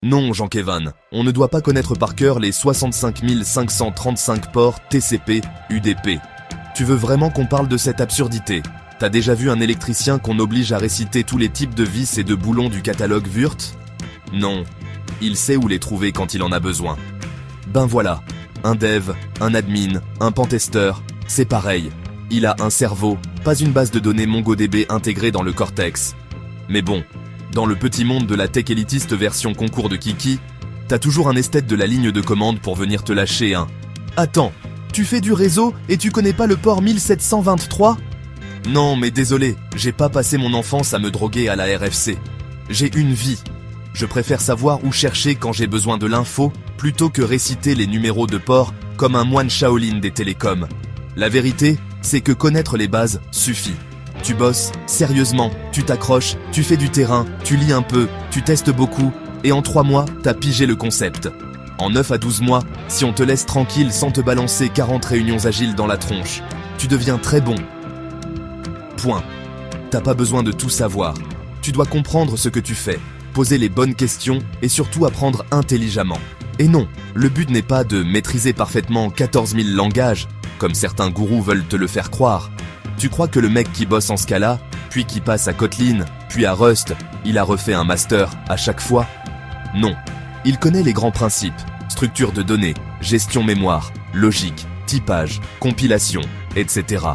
Non, Jean-Kévan, on ne doit pas connaître par cœur les 65 535 ports TCP, UDP. Tu veux vraiment qu'on parle de cette absurdité? T'as déjà vu un électricien qu'on oblige à réciter tous les types de vis et de boulons du catalogue Wurt? Non. Il sait où les trouver quand il en a besoin. Ben voilà. Un dev, un admin, un pentester, c'est pareil. Il a un cerveau, pas une base de données MongoDB intégrée dans le cortex. Mais bon, dans le petit monde de la tech élitiste version concours de Kiki, t'as toujours un esthète de la ligne de commande pour venir te lâcher un « Attends, tu fais du réseau et tu connais pas le port 1723 ?» Non mais désolé, j'ai pas passé mon enfance à me droguer à la RFC. J'ai une vie. Je préfère savoir où chercher quand j'ai besoin de l'info, plutôt que réciter les numéros de port comme un moine Shaolin des télécoms. La vérité, c'est que connaître les bases suffit. Tu bosses, sérieusement, tu t'accroches, tu fais du terrain, tu lis un peu, tu testes beaucoup, et en 3 mois, t'as pigé le concept. En 9 à 12 mois, si on te laisse tranquille sans te balancer 40 réunions agiles dans la tronche, tu deviens très bon. Point. T'as pas besoin de tout savoir. Tu dois comprendre ce que tu fais, poser les bonnes questions et surtout apprendre intelligemment. Et non, le but n'est pas de maîtriser parfaitement 14 000 langages, comme certains gourous veulent te le faire croire. Tu crois que le mec qui bosse en Scala, puis qui passe à Kotlin, puis à Rust, il a refait un master à chaque fois? Non. Il connaît les grands principes, structure de données, gestion mémoire, logique, typage, compilation, etc.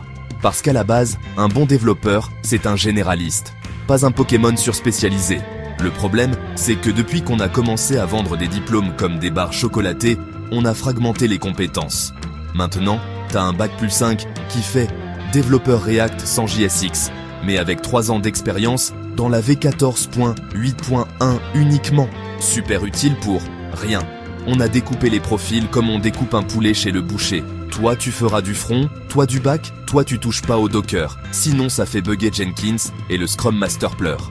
Parce qu'à la base, un bon développeur, c'est un généraliste, pas un Pokémon surspécialisé. Le problème, c'est que depuis qu'on a commencé à vendre des diplômes comme des barres chocolatées, on a fragmenté les compétences. Maintenant, t'as un bac+5 qui fait développeur React sans JSX, mais avec 3 ans d'expérience dans la V14.8.1 uniquement. Super utile pour rien. On a découpé les profils comme on découpe un poulet chez le boucher. Toi tu feras du front, toi du back, toi tu touches pas au Docker. Sinon ça fait bugger Jenkins et le Scrum Master pleure.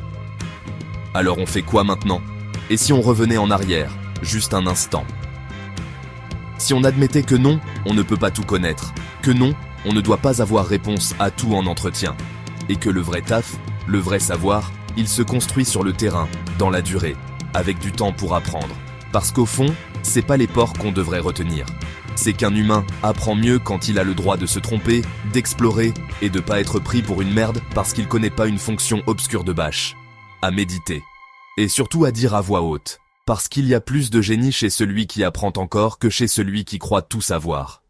Alors on fait quoi maintenant? Et si on revenait en arrière, juste un instant? Si on admettait que non, on ne peut pas tout connaître, que non, on ne doit pas avoir réponse à tout en entretien, et que le vrai taf, le vrai savoir, il se construit sur le terrain, dans la durée, avec du temps pour apprendre. Parce qu'au fond, c'est pas les ports qu'on devrait retenir. C'est qu'un humain apprend mieux quand il a le droit de se tromper, d'explorer, et de pas être pris pour une merde parce qu'il connaît pas une fonction obscure de bash. À méditer. Et surtout à dire à voix haute. Parce qu'il y a plus de génie chez celui qui apprend encore que chez celui qui croit tout savoir.